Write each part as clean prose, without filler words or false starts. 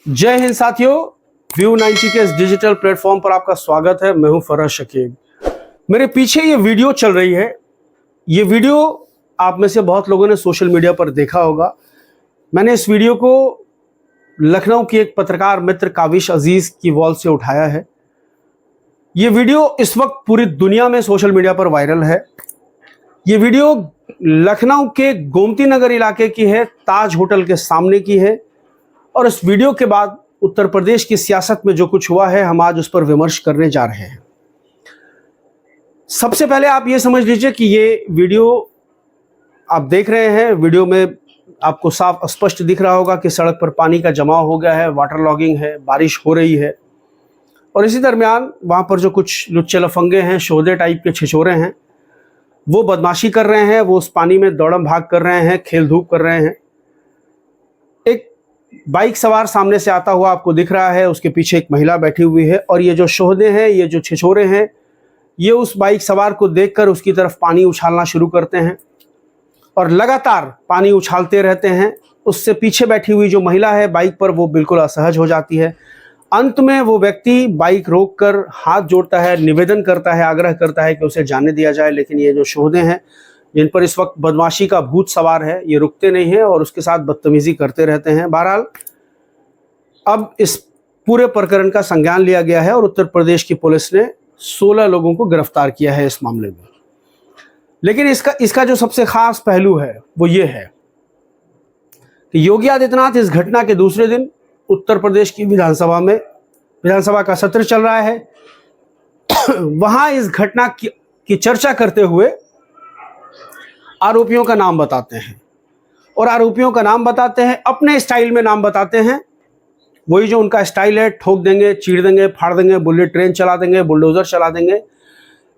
जय हिंद साथियों, व्यू 90 के इस डिजिटल प्लेटफॉर्म पर आपका स्वागत है। मैं हूं फरहद शकीब। मेरे पीछे ये वीडियो चल रही है। ये वीडियो आप में से बहुत लोगों ने सोशल मीडिया पर देखा होगा। मैंने इस वीडियो को लखनऊ की एक पत्रकार मित्र काविश अजीज की वॉल से उठाया है। ये वीडियो इस वक्त पूरी दुनिया में सोशल मीडिया पर वायरल है। ये वीडियो लखनऊ के गोमती नगर इलाके की है, ताज होटल के सामने की है। और इस वीडियो के बाद उत्तर प्रदेश की सियासत में जो कुछ हुआ है, हम आज उस पर विमर्श करने जा रहे हैं। सबसे पहले आप ये समझ लीजिए कि ये वीडियो आप देख रहे हैं। वीडियो में आपको साफ स्पष्ट दिख रहा होगा कि सड़क पर पानी का जमाव हो गया है, वाटर लॉगिंग है, बारिश हो रही है। और इसी दरमियान वहाँ पर जो कुछ लुच्चे लफंगे हैं, शोधे टाइप के छिछोरे हैं, वो बदमाशी कर रहे हैं। वो उस पानी में दौड़म भाग कर रहे हैं, खेल धूप कर रहे हैं। एक बाइक सवार सामने से आता हुआ आपको दिख रहा है, उसके पीछे एक महिला बैठी हुई है। और ये जो शोहदे हैं, ये जो छिछोरे हैं, ये उस बाइक सवार को देखकर उसकी तरफ पानी उछालना शुरू करते हैं और लगातार पानी उछालते रहते हैं। उससे पीछे बैठी हुई जो महिला है बाइक पर, वो बिल्कुल असहज हो जाती है। अंत में वो व्यक्ति बाइक रोककर हाथ जोड़ता है, निवेदन करता है, आग्रह करता है कि उसे जाने दिया जाए। लेकिन ये जो शोहदे हैं, जिन पर इस वक्त बदमाशी का भूत सवार है, ये रुकते नहीं हैं और उसके साथ बदतमीजी करते रहते हैं। बहरहाल अब इस पूरे प्रकरण का संज्ञान लिया गया है और उत्तर प्रदेश की पुलिस ने 16 लोगों को गिरफ्तार किया है इस मामले में। लेकिन इसका जो सबसे खास पहलू है वो ये है कि योगी आदित्यनाथ इस घटना के दूसरे दिन उत्तर प्रदेश की विधानसभा का सत्र चल रहा है, वहां इस घटना की चर्चा करते हुए आरोपियों का नाम बताते हैं। और आरोपियों का नाम बताते हैं, अपने स्टाइल में नाम बताते हैं। वही जो उनका स्टाइल है, ठोक देंगे, चीर देंगे, फाड़ देंगे, बुलेट ट्रेन चला देंगे, बुलडोजर चला देंगे।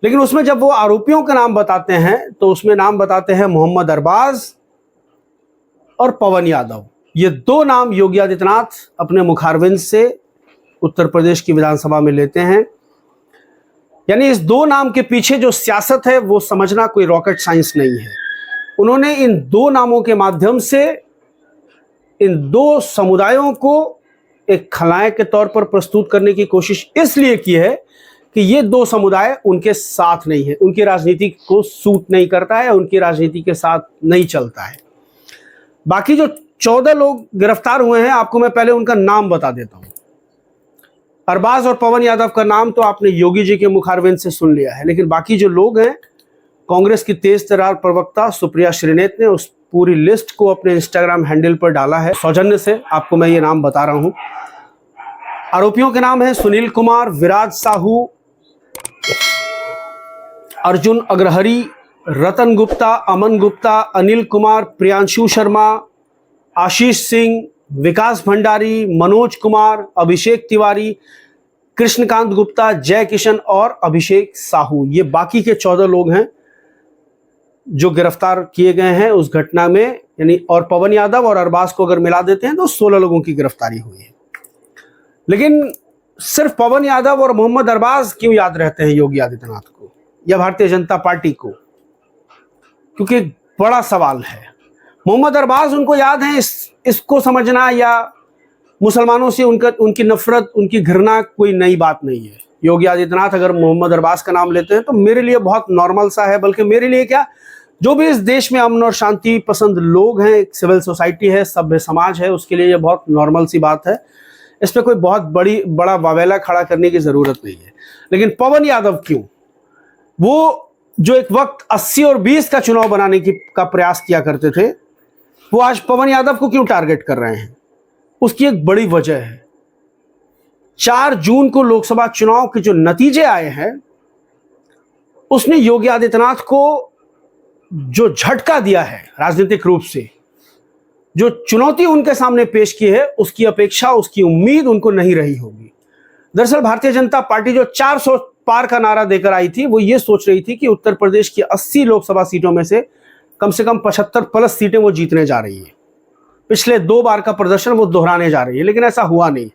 लेकिन उसमें जब वो आरोपियों का नाम बताते हैं तो उसमें नाम बताते हैं मोहम्मद अरबाज और पवन यादव। ये दो नाम योगी आदित्यनाथ अपने मुखारविंद से उत्तर प्रदेश की विधानसभा में लेते हैं। यानी इस दो नाम के पीछे जो सियासत है वो समझना कोई रॉकेट साइंस नहीं है। उन्होंने इन दो नामों के माध्यम से इन दो समुदायों को एक खलनायक के तौर पर प्रस्तुत करने की कोशिश इसलिए की है कि ये दो समुदाय उनके साथ नहीं है, उनकी राजनीति को सूट नहीं करता है, उनकी राजनीति के साथ नहीं चलता है। बाकी जो 14 लोग गिरफ्तार हुए हैं, आपको मैं पहले उनका नाम बता देता हूं। अरबाज और पवन यादव का नाम तो आपने योगी जी के मुखारविंद से सुन लिया है। लेकिन बाकी जो लोग हैं, कांग्रेस की तेज तर्रार प्रवक्ता सुप्रिया श्रीनेत ने उस पूरी लिस्ट को अपने इंस्टाग्राम हैंडल पर डाला है। सौजन्य से आपको मैं ये नाम बता रहा हूं। आरोपियों के नाम है सुनील कुमार, विराज साहू, अर्जुन अग्रहरी, रतन गुप्ता, अमन गुप्ता, अनिल कुमार, प्रियांशु शर्मा, आशीष सिंह, विकास भंडारी, मनोज कुमार, अभिषेक तिवारी, कृष्णकांत गुप्ता, जय किशन और अभिषेक साहू। ये बाकी के 14 लोग हैं जो गिरफ्तार किए गए हैं उस घटना में। यानी और पवन यादव और अरबाज को अगर मिला देते हैं तो 16 लोगों की गिरफ्तारी हुई है। लेकिन सिर्फ पवन यादव और मोहम्मद अरबाज क्यों याद रहते हैं योगी आदित्यनाथ को या भारतीय जनता पार्टी को? क्योंकि एक बड़ा सवाल है। मोहम्मद अरबाज उनको याद है, इसको समझना या मुसलमानों से उनकी नफरत, उनकी घृणा कोई नई बात नहीं है। योगी आदित्यनाथ अगर मोहम्मद अरबाज का नाम लेते हैं तो मेरे लिए बहुत नॉर्मल सा है। बल्कि मेरे लिए क्या, जो भी इस देश में अमन और शांति पसंद लोग हैं, एक सिविल सोसाइटी है, सभ्य समाज है, उसके लिए ये बहुत नॉर्मल सी बात है। इस पर कोई बहुत बड़ा वावेला खड़ा करने की जरूरत नहीं है। लेकिन पवन यादव क्यों? वो जो एक वक्त 80 और 20 का चुनाव बनाने का प्रयास किया करते थे, वो आज पवन यादव को क्यों टारगेट कर रहे हैं? उसकी एक बड़ी वजह है। 4 जून को लोकसभा चुनाव के जो नतीजे आए हैं, उसने योगी आदित्यनाथ को जो झटका दिया है राजनीतिक रूप से, जो चुनौती उनके सामने पेश की है, उसकी अपेक्षा, उसकी उम्मीद उनको नहीं रही होगी। दरअसल भारतीय जनता पार्टी जो 400 पार का नारा देकर आई थी, वो ये सोच रही थी कि उत्तर प्रदेश की 80 लोकसभा सीटों में से कम 75 प्लस सीटें वो जीतने जा रही है। पिछले 2 बार का प्रदर्शन वो दोहराने जा रही है, लेकिन ऐसा हुआ नहीं।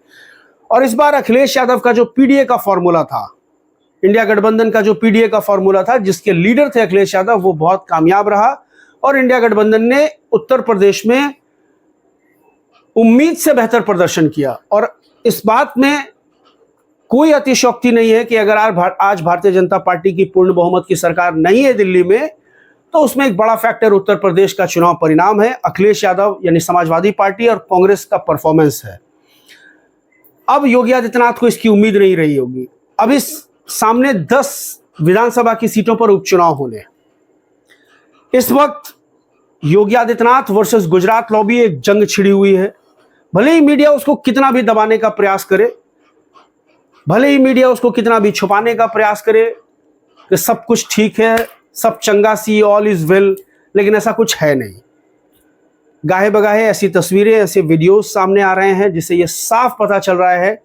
और इस बार अखिलेश यादव का जो पीडीए का फॉर्मूला था, इंडिया गठबंधन का जो पीडीए का फॉर्मूला था, जिसके लीडर थे अखिलेश यादव, वो बहुत कामयाब रहा। और इंडिया गठबंधन ने उत्तर प्रदेश में उम्मीद से बेहतर प्रदर्शन किया। और इस बात में कोई अतिशयोक्ति नहीं है कि अगर आज भारतीय जनता पार्टी की पूर्ण बहुमत की सरकार नहीं है दिल्ली में, तो उसमें एक बड़ा फैक्टर उत्तर प्रदेश का चुनाव परिणाम है, अखिलेश यादव यानी समाजवादी पार्टी और कांग्रेस का परफॉर्मेंस है। अब योगी आदित्यनाथ को इसकी उम्मीद नहीं रही होगी। अब इस सामने 10 विधानसभा की सीटों पर उपचुनाव होने। इस वक्त योगी आदित्यनाथ वर्सेस गुजरात लॉबी एक जंग छिड़ी हुई है। भले ही मीडिया उसको कितना भी दबाने का प्रयास करे, भले ही मीडिया उसको कितना भी छुपाने का प्रयास करे कि सब कुछ ठीक है, सब चंगा सी, ऑल इज वेल, लेकिन ऐसा कुछ है नहीं। गाहे बगाहे ऐसी तस्वीरें, ऐसे वीडियोस सामने आ रहे हैं जिससे यह साफ पता चल रहा है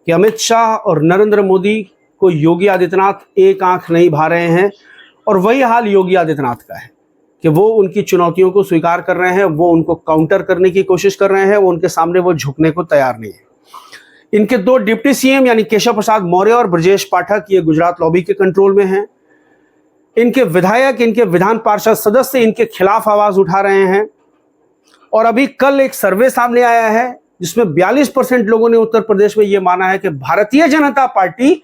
कि अमित शाह और नरेंद्र मोदी को योगी आदित्यनाथ एक आंख नहीं भा रहे हैं। और वही हाल योगी आदित्यनाथ का है कि वो उनकी चुनौतियों को स्वीकार कर रहे हैं, वो उनको काउंटर करने की कोशिश कर रहे हैं, वो उनके सामने वो झुकने को तैयार नहीं है। इनके 2 डिप्टी सीएम यानी केशव प्रसाद मौर्य और ब्रजेश पाठक ये गुजरात लॉबी के कंट्रोल में हैं। इनके विधायक, इनके विधान पार्षद सदस्य इनके खिलाफ आवाज उठा रहे हैं। और अभी कल एक सर्वे सामने आया है जिसमें 42% लोगों ने उत्तर प्रदेश में यह माना है कि भारतीय जनता पार्टी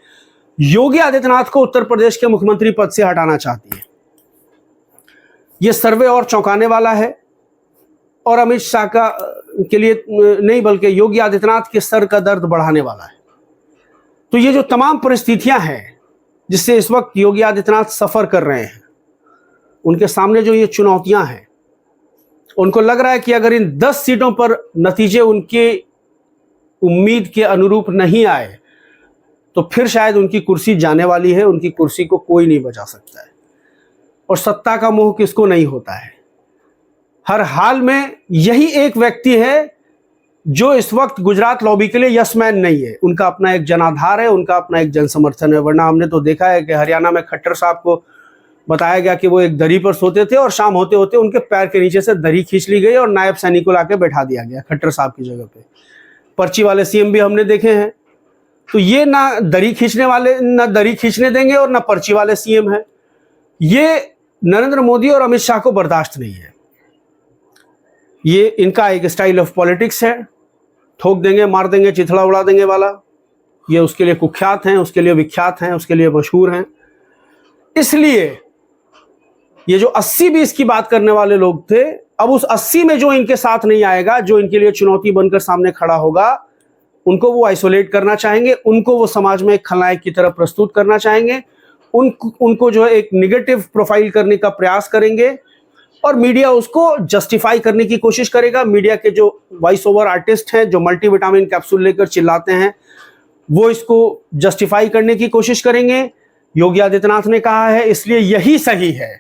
योगी आदित्यनाथ को उत्तर प्रदेश के मुख्यमंत्री पद से हटाना चाहती है। यह सर्वे और चौंकाने वाला है और अमित शाह के लिए नहीं बल्कि योगी आदित्यनाथ के सर का दर्द बढ़ाने वाला है। तो ये जो तमाम परिस्थितियां हैं जिससे इस वक्त योगी आदित्यनाथ सफर कर रहे हैं, उनके सामने जो ये चुनौतियां हैं, उनको लग रहा है कि अगर इन 10 सीटों पर नतीजे उनके उम्मीद के अनुरूप नहीं आए तो फिर शायद उनकी कुर्सी जाने वाली है। उनकी कुर्सी को कोई नहीं बचा सकता है और सत्ता का मोह किसको नहीं होता है। हर हाल में यही एक व्यक्ति है जो इस वक्त गुजरात लॉबी के लिए यस मैन नहीं है। उनका अपना एक जनाधार है, उनका अपना एक जन समर्थन है। वरना हमने तो देखा है कि हरियाणा में खट्टर साहब को बताया गया कि वो एक दरी पर सोते थे और शाम होते होते उनके पैर के नीचे से दरी खींच ली गई और नायब सैनिक को लाके बैठा दिया गया खट्टर साहब की जगह पे। पर्ची वाले सीएम भी हमने देखे हैं। तो ये ना दरी खींचने वाले, ना दरी खींचने देंगे और ना पर्ची वाले सीएम है। ये नरेंद्र मोदी और अमित शाह को बर्दाश्त नहीं है। ये इनका एक स्टाइल ऑफ पॉलिटिक्स है, ठोक देंगे, मार देंगे, चिथड़ा उड़ा देंगे वाला। ये उसके लिए कुख्यात हैं, उसके लिए विख्यात हैं, उसके लिए मशहूर हैं। इसलिए ये जो 80-20 की बात करने वाले लोग थे, अब उस 80 में जो इनके साथ नहीं आएगा, जो इनके लिए चुनौती बनकर सामने खड़ा होगा, उनको वो आइसोलेट करना चाहेंगे, उनको वो समाज में एक खलनायक की तरह प्रस्तुत करना चाहेंगे, उनको जो है एक निगेटिव प्रोफाइल करने का प्रयास करेंगे और मीडिया उसको जस्टिफाई करने की कोशिश करेगा। मीडिया के जो वॉइस ओवर आर्टिस्ट हैं, जो मल्टीविटामिन कैप्सूल लेकर चिल्लाते हैं, वो इसको जस्टिफाई करने की कोशिश करेंगे। योगी आदित्यनाथ ने कहा है इसलिए यही सही है।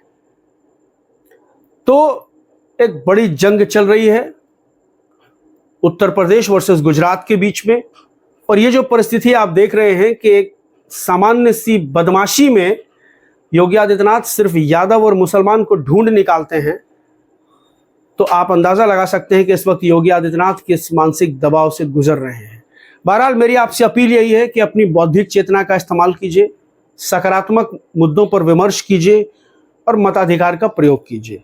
तो एक बड़ी जंग चल रही है उत्तर प्रदेश वर्सेस गुजरात के बीच में। और ये जो परिस्थिति आप देख रहे हैं कि एक सामान्य सी बदमाशी में योगी आदित्यनाथ सिर्फ यादव और मुसलमान को ढूंढ निकालते हैं, तो आप अंदाजा लगा सकते हैं कि इस वक्त योगी आदित्यनाथ किस मानसिक दबाव से गुजर रहे हैं। बहरहाल मेरी आपसे अपील यही है कि अपनी बौद्धिक चेतना का इस्तेमाल कीजिए, सकारात्मक मुद्दों पर विमर्श कीजिए और मताधिकार का प्रयोग कीजिए।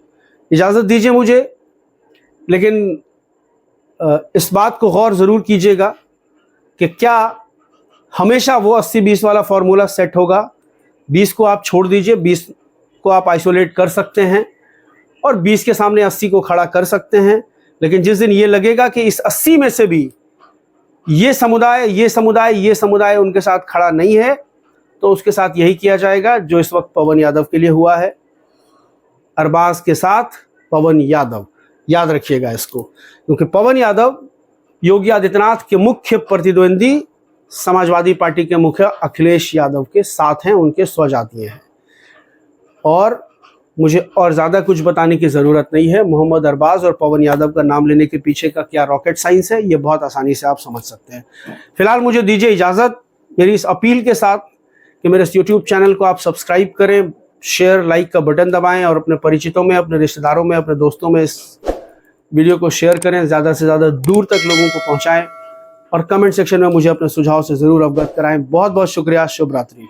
इजाज़त दीजिए मुझे, लेकिन इस बात को गौर ज़रूर कीजिएगा कि क्या हमेशा वो 80-20 वाला फॉर्मूला सेट होगा। 20 को आप छोड़ दीजिए, 20 को आप आइसोलेट कर सकते हैं और 20 के सामने 80 को खड़ा कर सकते हैं। लेकिन जिस दिन ये लगेगा कि इस 80 में से भी ये समुदाय उनके साथ खड़ा नहीं है, तो उसके साथ यही किया जाएगा जो इस वक्त पवन यादव के लिए हुआ है। अरबाज के साथ पवन यादव, याद रखिएगा इसको, क्योंकि पवन यादव योगी आदित्यनाथ के मुख्य प्रतिद्वंदी समाजवादी पार्टी के मुखिया अखिलेश यादव के साथ हैं, उनके स्वजातीय हैं। और मुझे और ज़्यादा कुछ बताने की ज़रूरत नहीं है। मोहम्मद अरबाज और पवन यादव का नाम लेने के पीछे का क्या रॉकेट साइंस है, ये बहुत आसानी से आप समझ सकते हैं। फिलहाल मुझे दीजिए इजाज़त, मेरी इस अपील के साथ कि मेरे इस यूट्यूब चैनल को आप सब्सक्राइब करें, शेयर, लाइक का बटन दबाएं और अपने परिचितों में, अपने रिश्तेदारों में, अपने दोस्तों में इस वीडियो को शेयर करें, ज़्यादा से ज़्यादा दूर तक लोगों को पहुंचाएं और कमेंट सेक्शन में मुझे अपने सुझाव से ज़रूर अवगत कराएं। बहुत बहुत शुक्रिया। शुभ रात्रि।